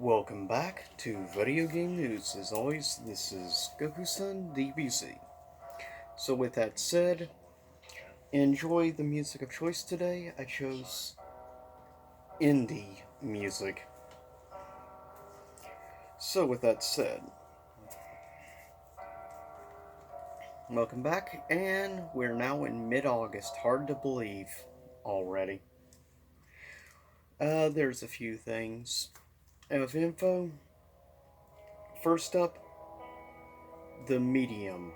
Welcome back to Video Game News. As always, this is Goku-san DBZ. So with that said, enjoy the music of choice today. I chose indie music. So with that said, welcome back, and we're now in mid-August. Hard to believe already. There's a few things of info. First up, the Medium.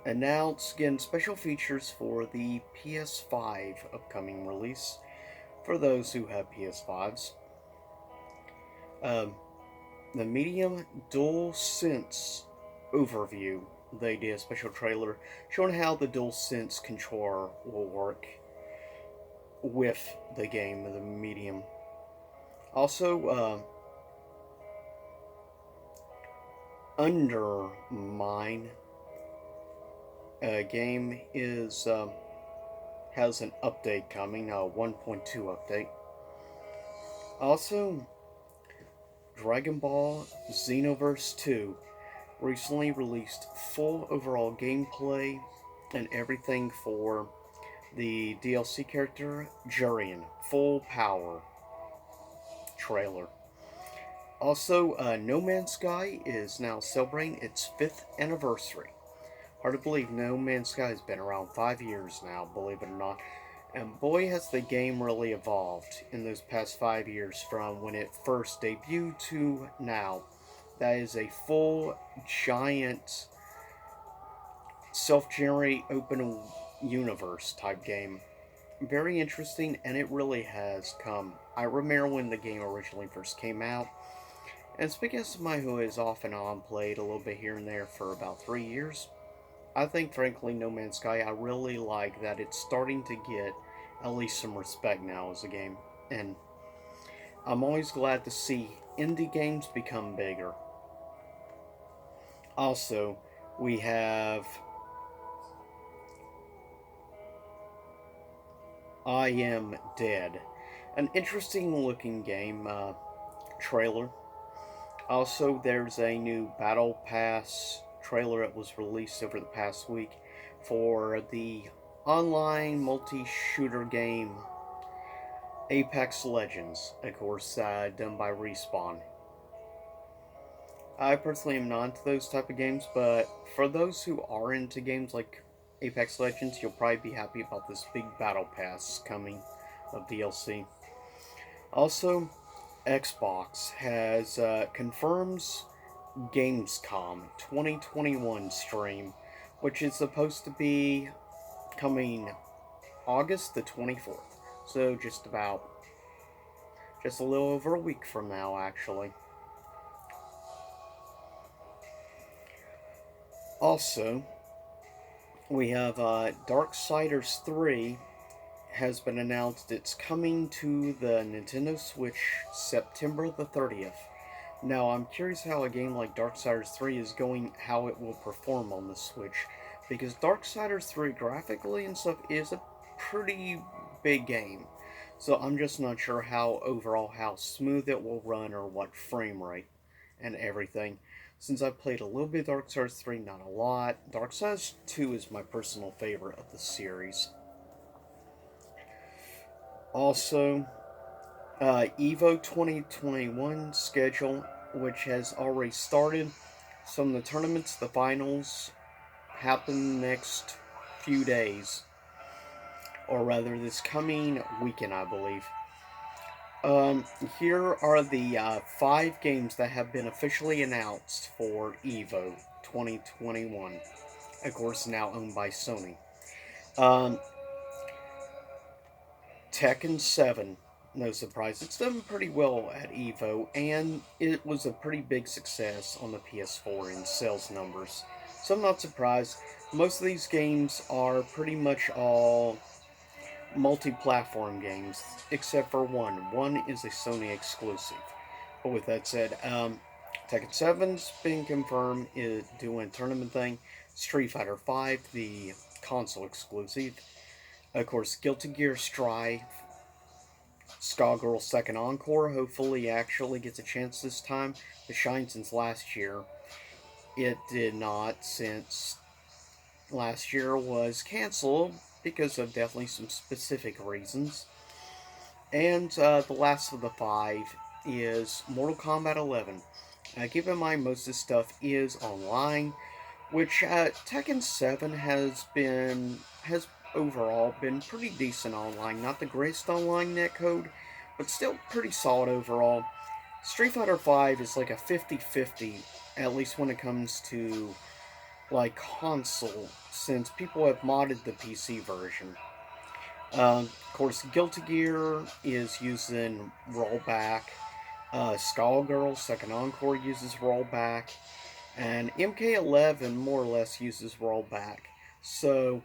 Announce again special features for the PS5 upcoming release for those who have PS5s. Um, the Medium DualSense overview. They did a special trailer showing how the DualSense controller will work with the game, the Medium. Also, Undermine game has an update coming, a 1.2 update. Also, Dragon Ball Xenoverse 2 recently released full overall gameplay and everything for the DLC character Jurian, full power trailer. Also, No Man's Sky is now celebrating its 5th anniversary. Hard to believe No Man's Sky has been around 5 years now, believe it or not. And boy, has the game really evolved in those past 5 years from when it first debuted to now. That is a full, giant, self-generate, open universe type game. Very interesting, and it really has come. I remember when the game originally first came out. And speaking as somebody who has off and on played a little bit here and there for about 3 years, I think, frankly, No Man's Sky, I really like that it's starting to get at least some respect now as a game. And I'm always glad to see indie games become bigger. Also, we have I Am Dead, an interesting looking game trailer. Also, there's a new Battle Pass trailer that was released over the past week for the online multi-shooter game Apex Legends, of course, done by Respawn. I personally am not into those type of games, but for those who are into games like Apex Legends, you'll probably be happy about this big Battle Pass coming of DLC. Also, Xbox has confirms Gamescom 2021 stream, which is supposed to be coming August the 24th. So just a little over a week from now, actually. Also, we have Darksiders 3 has been announced. It's coming to the Nintendo Switch September the 30th. Now, I'm curious how a game like Darksiders 3 is going, how it will perform on the Switch, because Darksiders 3 graphically and stuff is a pretty big game. So I'm just not sure how smooth it will run or what frame rate and everything. Since I've played a little bit of Darksiders 3, not a lot, Darksiders 2 is my personal favorite of the series. Also, EVO 2021 schedule, which has already started. Some of the tournaments, the finals, happen next few days. Or rather, this coming weekend, I believe. Here are the 5 games that have been officially announced for EVO 2021. Of course, now owned by Sony. Tekken 7, no surprise. It's done pretty well at EVO, and it was a pretty big success on the PS4 in sales numbers. So I'm not surprised. Most of these games are pretty much all multi-platform games, except for one. One is a Sony exclusive. But with that said, Tekken 7's been confirmed is doing a tournament thing. Street Fighter 5, the console exclusive. Of course, Guilty Gear Strive Skullgirl's second encore hopefully actually gets a chance this time to shine, since last year it did not, since last year was canceled because of definitely some specific reasons. And the last of the five is Mortal Kombat 11. Keep in mind, most of this stuff is online, which Tekken 7 has overall been pretty decent online. Not the greatest online netcode, but still pretty solid overall. Street Fighter 5 is like a 50-50, at least when it comes to like console, since people have modded the PC version. Of course, Guilty Gear is using rollback. Skullgirl Second Encore uses rollback, and MK11 more or less uses rollback. So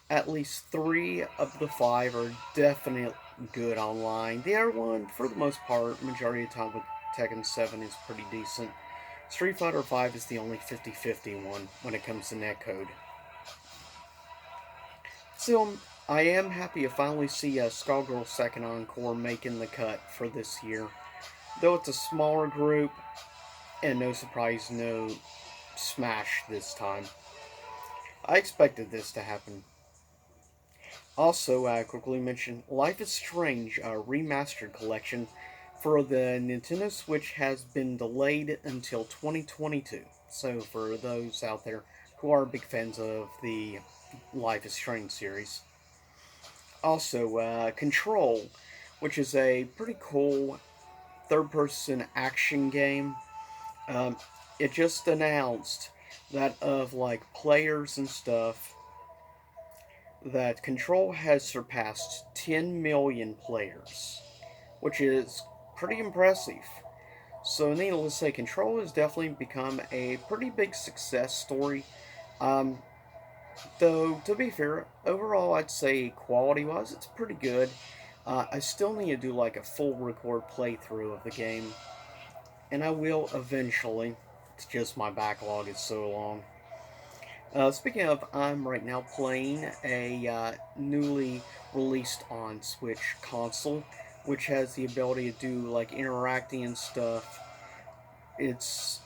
at least 3 of the 5 are definitely good online. The other one, for the most part, majority of the time with Tekken 7 is pretty decent. Street Fighter 5 is the only 50-50 one when it comes to netcode. So, I am happy to finally see Skullgirl Second Encore making the cut for this year. Though it's a smaller group, and no surprise, no Smash this time. I expected this to happen. Also, I quickly mention Life is Strange Remastered collection for the Nintendo Switch has been delayed until 2022. So, for those out there who are big fans of the Life is Strange series. Also, Control, which is a pretty cool third-person action game. Um, it just announced that of like players and stuff, that Control has surpassed 10 million players, which is pretty impressive. So, needless to say, Control has definitely become a pretty big success story. Um, though, to be fair, overall, I'd say quality wise, it's pretty good. I still need to do like a full record playthrough of the game, and I will eventually. It's just my backlog is so long. Speaking of, I'm right now playing a newly released on Switch console, which has the ability to do like interacting and stuff. It's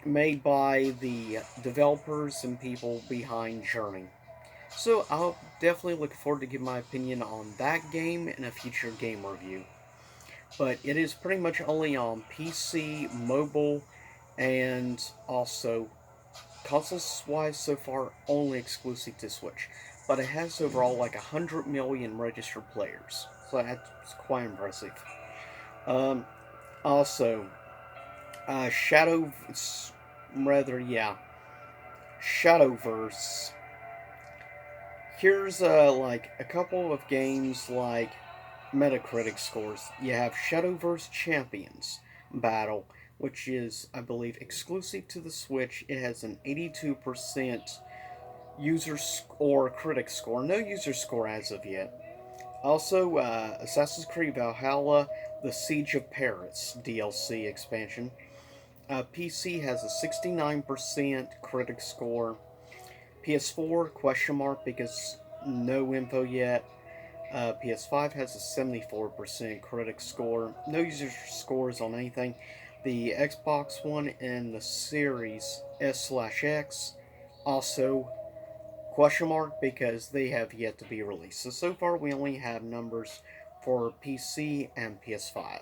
made by the developers and people behind Journey. So I'll definitely look forward to giving my opinion on that game in a future game review. But it is pretty much only on PC, mobile, and also consoles-wise so far only exclusive to Switch. But it has overall like 100 million registered players. So that's quite impressive. Um, also, Shadow... Rather, yeah. Shadowverse. Here's like a couple of games like Metacritic scores. You have Shadowverse Champions Battle, which is, I believe, exclusive to the Switch. It has an 82% user or critic score. No user score as of yet. Also, Assassin's Creed Valhalla, The Siege of Paris DLC expansion. PC has a 69% critic score. PS4, question mark, because no info yet. PS5 has a 74% critic score. No user scores on anything. The Xbox One and the Series S/X also question mark, because they have yet to be released. So far we only have numbers for PC and PS5.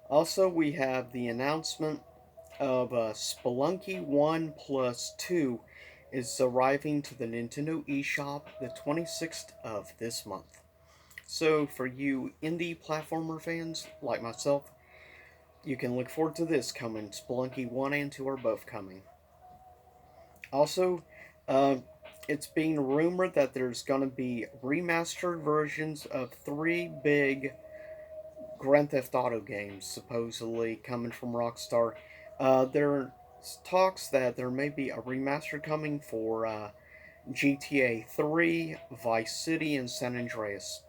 Also, we have the announcement of Spelunky 1 Plus 2 is arriving to the Nintendo eShop the 26th of this month. So, for you indie platformer fans like myself, you can look forward to this coming. Spelunky 1 and 2 are both coming. Also, uh, it's being rumored that there's going to be remastered versions of 3 big Grand Theft Auto games, supposedly coming from Rockstar. There's talks that there may be a remaster coming for GTA 3, Vice City, and San Andreas.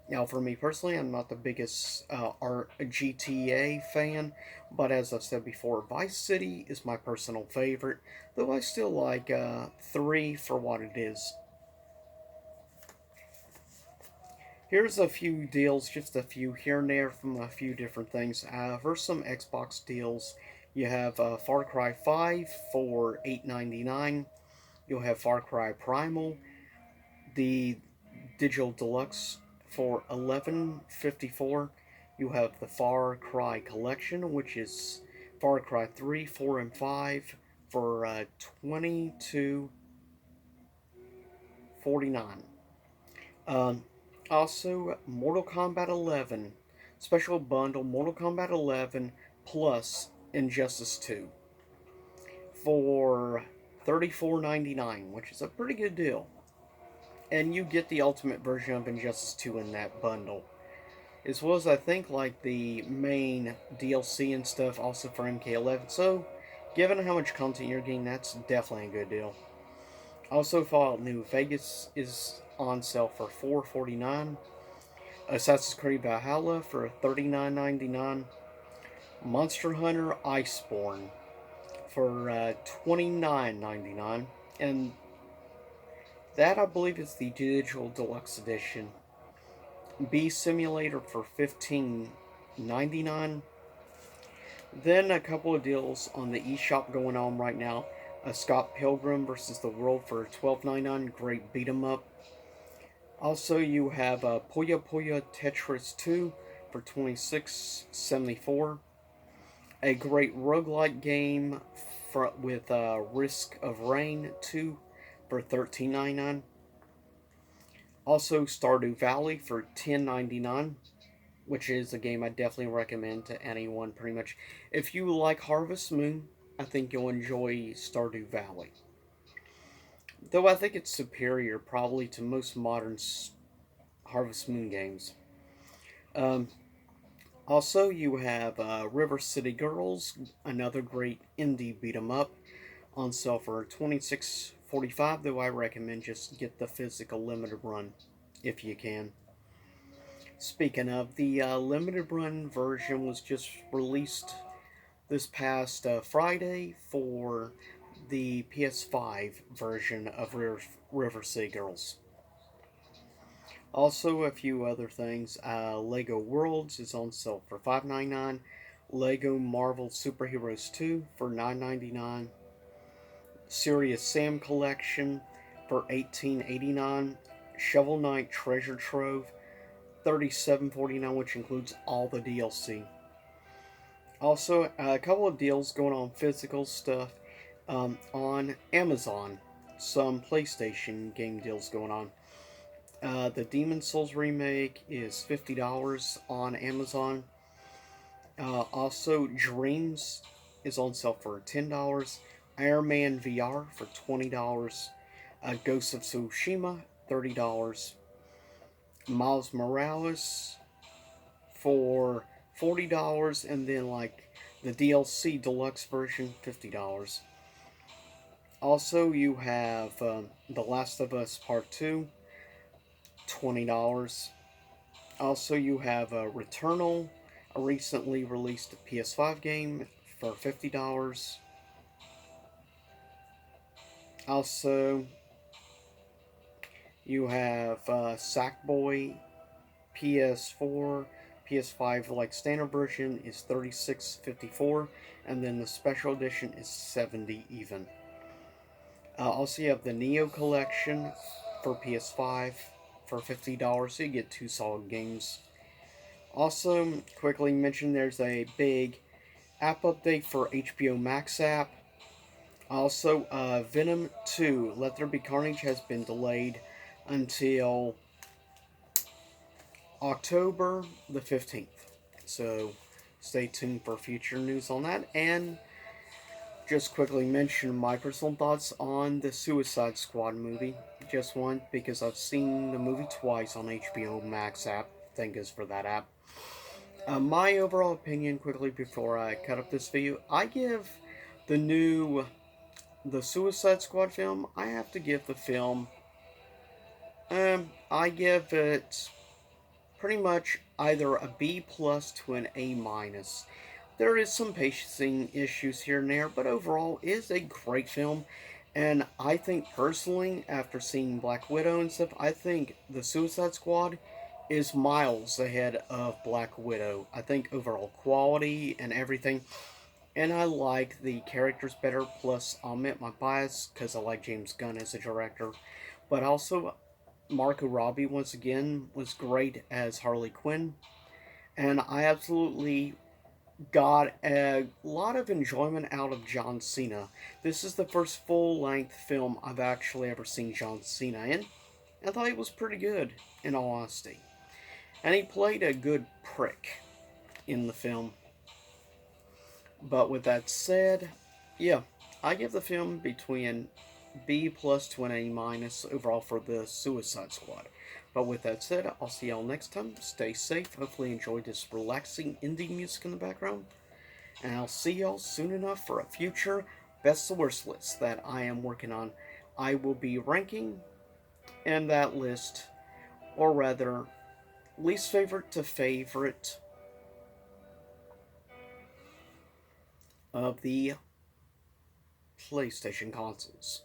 Now, for me personally, I'm not the biggest GTA fan, but as I've said before, Vice City is my personal favorite, though I still like 3 for what it is. Here's a few deals, just a few here and there from a few different things. Here's some Xbox deals. You have Far Cry 5 for $8.99. You'll have Far Cry Primal, the Digital Deluxe for $11.54. You have the Far Cry Collection, which is Far Cry 3, 4, and 5 for $22.49. Um, Also, Mortal Kombat 11 special bundle, Mortal Kombat 11 plus Injustice 2 for $34.99, which is a pretty good deal. And you get the ultimate version of Injustice 2 in that bundle, as well as I think like the main DLC and stuff also for MK11. So, given how much content you're getting, that's definitely a good deal. Also, Fallout New Vegas is on sale for $4.49. Assassin's Creed Valhalla for $39.99. Monster Hunter Iceborne for $29.99. And that, I believe, is the digital deluxe edition. Bee Simulator for $15.99. Then a couple of deals on the eShop going on right now. Scott Pilgrim versus the World for $12.99. Great beat 'em up. Also, you have Puyo Puyo Tetris 2 for $26.74. A great roguelike game with Risk of Rain 2 for $13.99. Also, Stardew Valley for $10.99, which is a game I definitely recommend to anyone pretty much. If you like Harvest Moon, I think you'll enjoy Stardew Valley. Though I think it's superior probably to most modern Harvest Moon games. Um, Also, you have River City Girls, another great indie beat 'em up, on sale for $26.45. Though I recommend just get the physical limited run if you can. Speaking of, the limited run version was just released this past Friday for the PS5 version of River City Girls. Also, a few other things. Lego Worlds is on sale for $5.99. Lego Marvel Superheroes 2 for $9.99. Serious Sam Collection for $18.89. Shovel Knight Treasure Trove $37.49, which includes all the DLC. Also, a couple of deals going on physical stuff on Amazon. Some PlayStation game deals going on. The Demon's Souls remake is $50 on Amazon. Also, Dreams is on sale for $10. Iron Man VR for $20. Ghost of Tsushima, $30. Miles Morales for $40. And then, like, the DLC deluxe version, $50. Also, you have The Last of Us Part 2, $20. Also, you have Returnal, a recently released PS5 game, for $50. Also, you have Sackboy PS4, PS5 like standard version is $36.54, and then the special edition is $70 even. Also, you have the Neo Collection for PS5 for $50, so you get 2 solid games. Also, quickly mention there's a big app update for HBO Max app. Also, Venom 2, Let There Be Carnage has been delayed until October the 15th. So, stay tuned for future news on that. And just quickly mention my personal thoughts on the Suicide Squad movie. Just one, because I've seen the movie twice on HBO Max app. Thank us for that app. My overall opinion, quickly before I cut up this video, I give the Suicide Squad film, I have to give the film, I give it pretty much either a B plus to an A minus. There is some pacing issues here and there, but overall, it is a great film. And I think personally, after seeing Black Widow and stuff, I think the Suicide Squad is miles ahead of Black Widow. I think overall quality and everything. And I like the characters better, plus I'll admit my bias because I like James Gunn as a director. But also, Margot Robbie, once again, was great as Harley Quinn. And I absolutely got a lot of enjoyment out of John Cena. This is the first full length film I've actually ever seen John Cena in. I thought he was pretty good, in all honesty. And he played a good prick in the film. But with that said, yeah, I give the film between B plus to an A minus overall for the Suicide Squad. But with that said, I'll see y'all next time. Stay safe. Hopefully enjoy this relaxing indie music in the background. And I'll see y'all soon enough for a future best to worst list that I am working on. I will be ranking in that list, or rather, least favorite to favorite of the PlayStation consoles.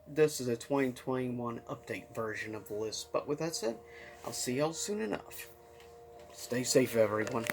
This is a 2021 update version of the list, but with that said, I'll see y'all soon enough. Stay safe, everyone.